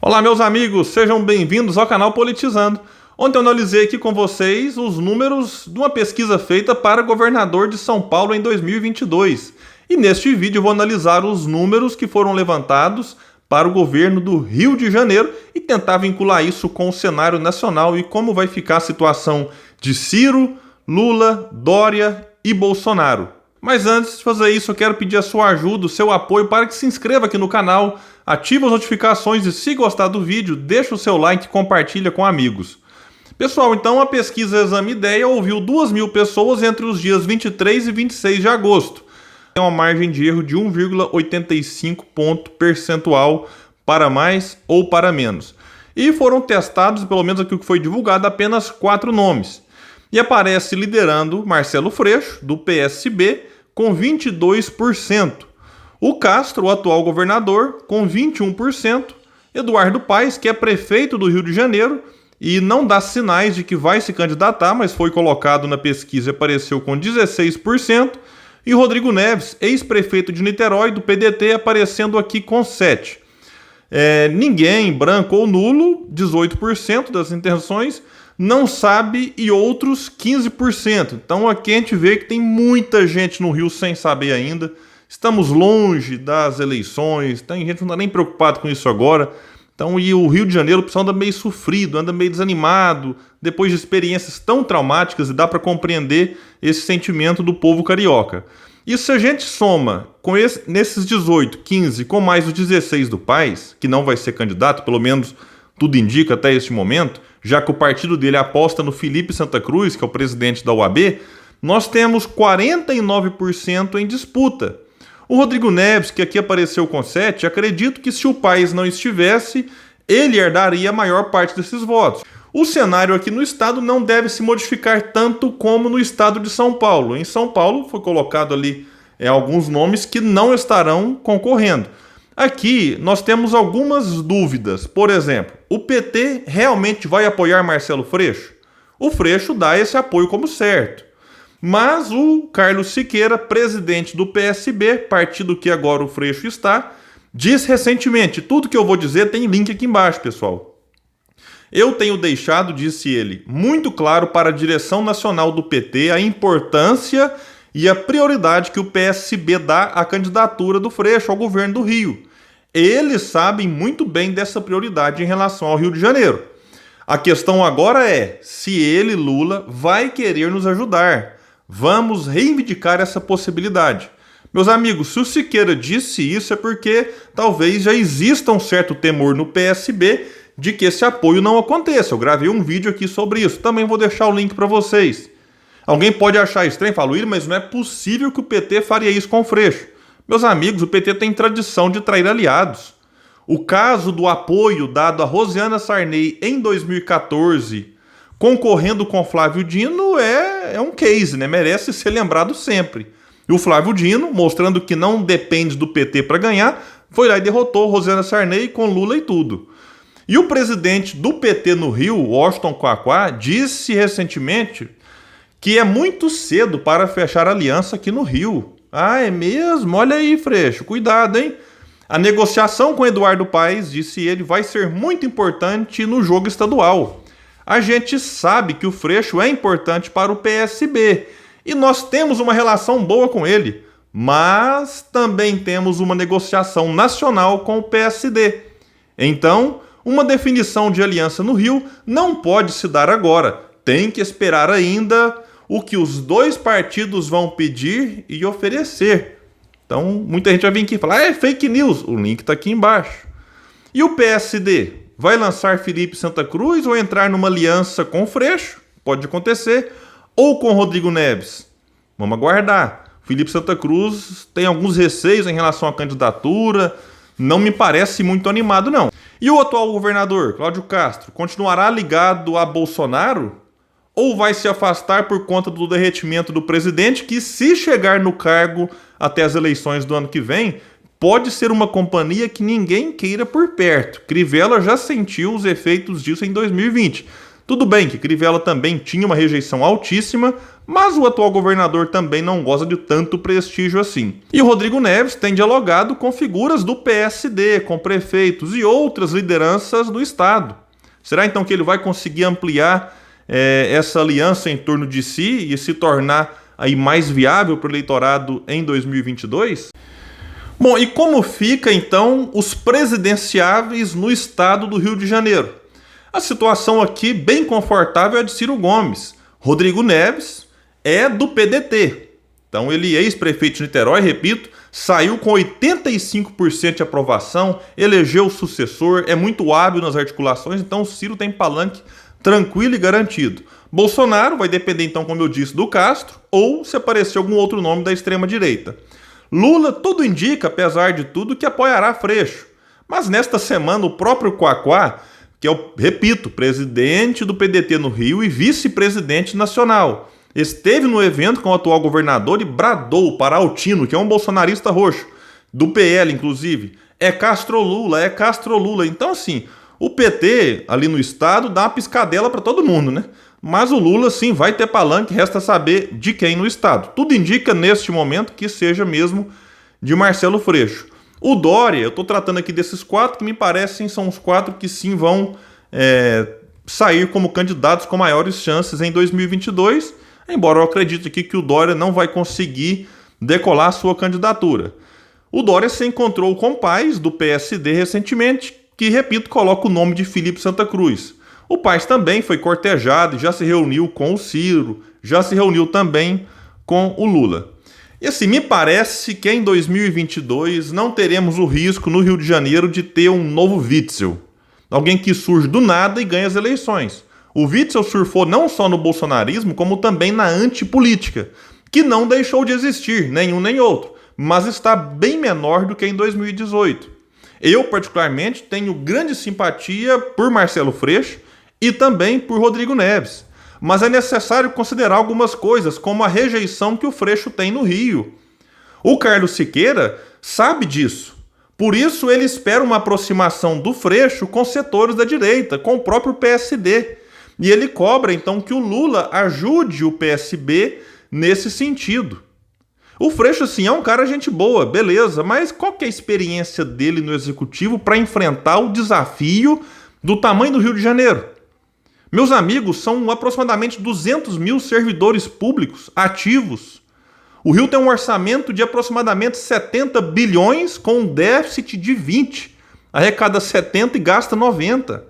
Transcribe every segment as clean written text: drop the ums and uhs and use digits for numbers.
Olá, meus amigos, sejam bem-vindos ao canal Politizando. Ontem eu analisei aqui com vocês os números de uma pesquisa feita para governador de São Paulo em 2022. E neste vídeo eu vou analisar os números que foram levantados para o governo do Rio de Janeiro e tentar vincular isso com o cenário nacional e como vai ficar a situação de Ciro, Lula, Dória e Bolsonaro. Mas antes de fazer isso, eu quero pedir a sua ajuda, o seu apoio para que se inscreva aqui no canal, ative as notificações e, se gostar do vídeo, deixa o seu like e compartilha com amigos. Pessoal, então a pesquisa Exame Ideia ouviu 2.000 pessoas entre os dias 23 e 26 de agosto. Tem uma margem de erro de 1,85 ponto percentual para mais ou para menos. E foram testados, pelo menos aqui o que foi divulgado, apenas 4 nomes. E aparece liderando Marcelo Freixo, do PSB, com 22%. O Castro, o atual governador, com 21%. Eduardo Paes, que é prefeito do Rio de Janeiro e não dá sinais de que vai se candidatar, mas foi colocado na pesquisa e apareceu com 16%. E Rodrigo Neves, ex-prefeito de Niterói, do PDT, aparecendo aqui com 7%. Ninguém, branco ou nulo, 18% das intenções, não sabe e outros 15%. Então aqui a gente vê que tem muita gente no Rio sem saber ainda. Estamos longe das eleições, tem gente que não está nem preocupado com isso agora. Então, e o Rio de Janeiro, o pessoal anda meio sofrido, anda meio desanimado, depois de experiências tão traumáticas, e dá para compreender esse sentimento do povo carioca. E se a gente soma com nesses 18, 15, com mais os 16 do Paes, que não vai ser candidato, pelo menos tudo indica até este momento, já que o partido dele aposta no Felipe Santa Cruz, que é o presidente da UAB, nós temos 49% em disputa. O Rodrigo Neves, que aqui apareceu com 7%, acredito que se o Paes não estivesse, ele herdaria a maior parte desses votos. O cenário aqui no estado não deve se modificar tanto como no estado de São Paulo. Em São Paulo foi colocado ali alguns nomes que não estarão concorrendo. Aqui nós temos algumas dúvidas. Por exemplo, o PT realmente vai apoiar Marcelo Freixo? O Freixo dá esse apoio como certo. Mas o Carlos Siqueira, presidente do PSB, partido que agora o Freixo está, diz recentemente, tudo que eu vou dizer tem link aqui embaixo, pessoal. Eu tenho deixado, disse ele, muito claro para a direção nacional do PT a importância e a prioridade que o PSB dá à candidatura do Freixo ao governo do Rio. Eles sabem muito bem dessa prioridade em relação ao Rio de Janeiro. A questão agora é se ele, Lula, vai querer nos ajudar. Vamos reivindicar essa possibilidade. Meus amigos, se o Siqueira disse isso é porque talvez já exista um certo temor no PSB de que esse apoio não aconteça. Eu gravei um vídeo aqui sobre isso. Também vou deixar o link para vocês. Alguém pode achar estranho, falo, mas não é possível que o PT faria isso com o Freixo. Meus amigos, o PT tem tradição de trair aliados. O caso do apoio dado a Rosiana Sarney em 2014, concorrendo com Flávio Dino, é um case, né? Merece ser lembrado sempre. E o Flávio Dino, mostrando que não depende do PT para ganhar, foi lá e derrotou Rosiana Sarney com Lula e tudo. E o presidente do PT no Rio, Washington Quaquá, disse recentemente que é muito cedo para fechar aliança aqui no Rio. Ah, é mesmo? Olha aí, Freixo, cuidado, hein? A negociação com Eduardo Paes, disse ele, vai ser muito importante no jogo estadual. A gente sabe que o Freixo é importante para o PSB e nós temos uma relação boa com ele, mas também temos uma negociação nacional com o PSD. Então, uma definição de aliança no Rio não pode se dar agora. Tem que esperar ainda o que os dois partidos vão pedir e oferecer. Então, muita gente vai vir aqui e falar, é fake news. O link está aqui embaixo. E o PSD? Vai lançar Felipe Santa Cruz ou entrar numa aliança com o Freixo? Pode acontecer. Ou com Rodrigo Neves? Vamos aguardar. Felipe Santa Cruz tem alguns receios em relação à candidatura. Não me parece muito animado, não. E o atual governador, Cláudio Castro, continuará ligado a Bolsonaro? Ou vai se afastar por conta do derretimento do presidente, que, se chegar no cargo até as eleições do ano que vem, pode ser uma companhia que ninguém queira por perto. Crivella já sentiu os efeitos disso em 2020. Tudo bem que Crivella também tinha uma rejeição altíssima, mas o atual governador também não goza de tanto prestígio assim. E o Rodrigo Neves tem dialogado com figuras do PSD, com prefeitos e outras lideranças do estado. Será então que ele vai conseguir ampliar essa aliança em torno de si e se tornar aí mais viável para o eleitorado em 2022? Bom, e como fica então os presidenciáveis no estado do Rio de Janeiro? A situação aqui bem confortável é a de Ciro Gomes. Rodrigo Neves é do PDT. Então ele, ex-prefeito de Niterói, repito, saiu com 85% de aprovação, elegeu o sucessor, é muito hábil nas articulações, então o Ciro tem palanque tranquilo e garantido. Bolsonaro vai depender então, como eu disse, do Castro, ou se aparecer algum outro nome da extrema-direita. Lula, tudo indica, apesar de tudo, que apoiará Freixo. Mas nesta semana o próprio Quaquá, que é o, repito, presidente do PDT no Rio e vice-presidente nacional, esteve no evento com o atual governador e bradou para Altino, que é um bolsonarista roxo, do PL inclusive, é Castro Lula, é Castro Lula. Então assim, o PT ali no estado dá uma piscadela para todo mundo, né? Mas o Lula sim vai ter palanque, resta saber de quem no estado. Tudo indica neste momento que seja mesmo de Marcelo Freixo. O Dória, eu estou tratando aqui desses quatro que me parecem são os quatro que sim vão sair como candidatos com maiores chances em 2022, embora eu acredite aqui que o Dória não vai conseguir decolar a sua candidatura. O Dória se encontrou com o Paes do PSD recentemente, que, repito, coloca o nome de Felipe Santa Cruz. O Paes também foi cortejado e já se reuniu com o Ciro, já se reuniu também com o Lula. E assim, me parece que em 2022 não teremos o risco no Rio de Janeiro de ter um novo Witzel. Alguém que surge do nada e ganha as eleições. O Witzel surfou não só no bolsonarismo, como também na antipolítica, que não deixou de existir, nenhum nem outro, mas está bem menor do que em 2018. Eu, particularmente, tenho grande simpatia por Marcelo Freixo e também por Rodrigo Neves. Mas é necessário considerar algumas coisas, como a rejeição que o Freixo tem no Rio. O Carlos Siqueira sabe disso. Por isso ele espera uma aproximação do Freixo com setores da direita, com o próprio PSD. E ele cobra, então, que o Lula ajude o PSB nesse sentido. O Freixo, sim, é um cara gente boa, beleza, mas qual que é a experiência dele no Executivo para enfrentar o desafio do tamanho do Rio de Janeiro? Meus amigos, são aproximadamente 200 mil servidores públicos ativos. O Rio tem um orçamento de aproximadamente 70 bilhões com um déficit de 20. Arrecada 70 e gasta 90.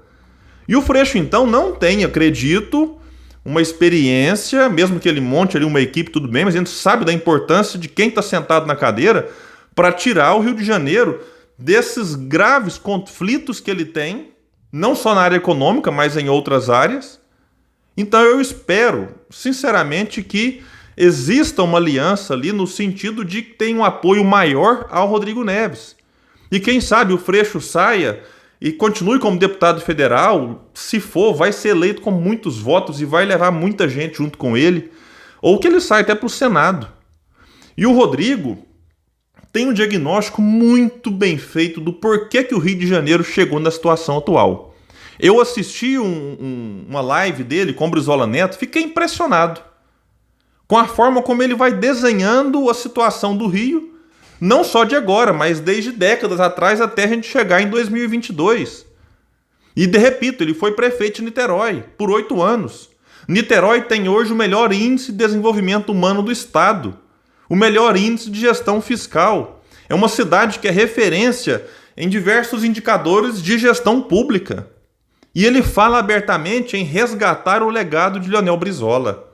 E o Freixo, então, não tem, acredito, uma experiência, mesmo que ele monte ali uma equipe, tudo bem, mas a gente sabe da importância de quem está sentado na cadeira para tirar o Rio de Janeiro desses graves conflitos que ele tem, não só na área econômica, mas em outras áreas. Então eu espero, sinceramente, que exista uma aliança ali no sentido de que tenha um apoio maior ao Rodrigo Neves. E quem sabe o Freixo saia e continue como deputado federal, se for, vai ser eleito com muitos votos e vai levar muita gente junto com ele, ou que ele saia até para o Senado. E o Rodrigo tem um diagnóstico muito bem feito do porquê que o Rio de Janeiro chegou na situação atual. Eu assisti uma live dele com o Brizola Neto, fiquei impressionado com a forma como ele vai desenhando a situação do Rio, não só de agora, mas desde décadas atrás até a gente chegar em 2022. E, repito, ele foi prefeito de Niterói por 8 anos. Niterói tem hoje o melhor índice de desenvolvimento humano do estado, o melhor índice de gestão fiscal. É uma cidade que é referência em diversos indicadores de gestão pública. E ele fala abertamente em resgatar o legado de Leonel Brizola.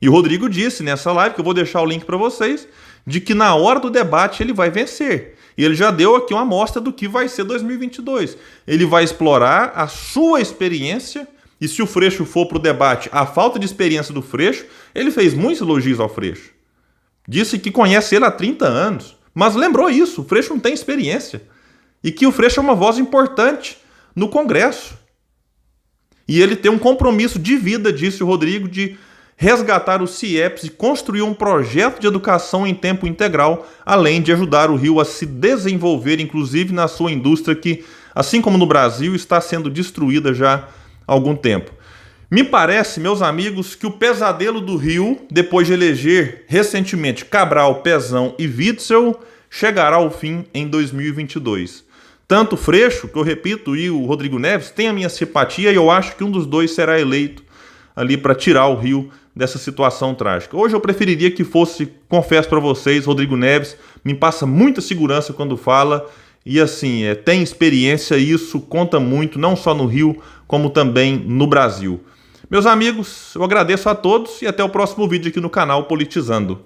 E o Rodrigo disse nessa live, que eu vou deixar o link para vocês, de que na hora do debate ele vai vencer. E ele já deu aqui uma amostra do que vai ser 2022. Ele vai explorar a sua experiência, e se o Freixo for para o debate, a falta de experiência do Freixo, ele fez muitos elogios ao Freixo. Disse que conhece ele há 30 anos, mas lembrou isso, o Freixo não tem experiência. E que o Freixo é uma voz importante no Congresso. E ele tem um compromisso de vida, disse o Rodrigo, de resgatar o CIEPS e construir um projeto de educação em tempo integral, além de ajudar o Rio a se desenvolver, inclusive na sua indústria que, assim como no Brasil, está sendo destruída já há algum tempo. Me parece, meus amigos, que o pesadelo do Rio, depois de eleger recentemente Cabral, Pezão e Witzel, chegará ao fim em 2022. Tanto o Freixo, que eu repito, e o Rodrigo Neves têm a minha simpatia e eu acho que um dos dois será eleito ali para tirar o Rio dessa situação trágica. Hoje eu preferiria que fosse, confesso para vocês, Rodrigo Neves me passa muita segurança quando fala e assim, tem experiência e isso conta muito, não só no Rio, como também no Brasil. Meus amigos, eu agradeço a todos e até o próximo vídeo aqui no canal Politizando.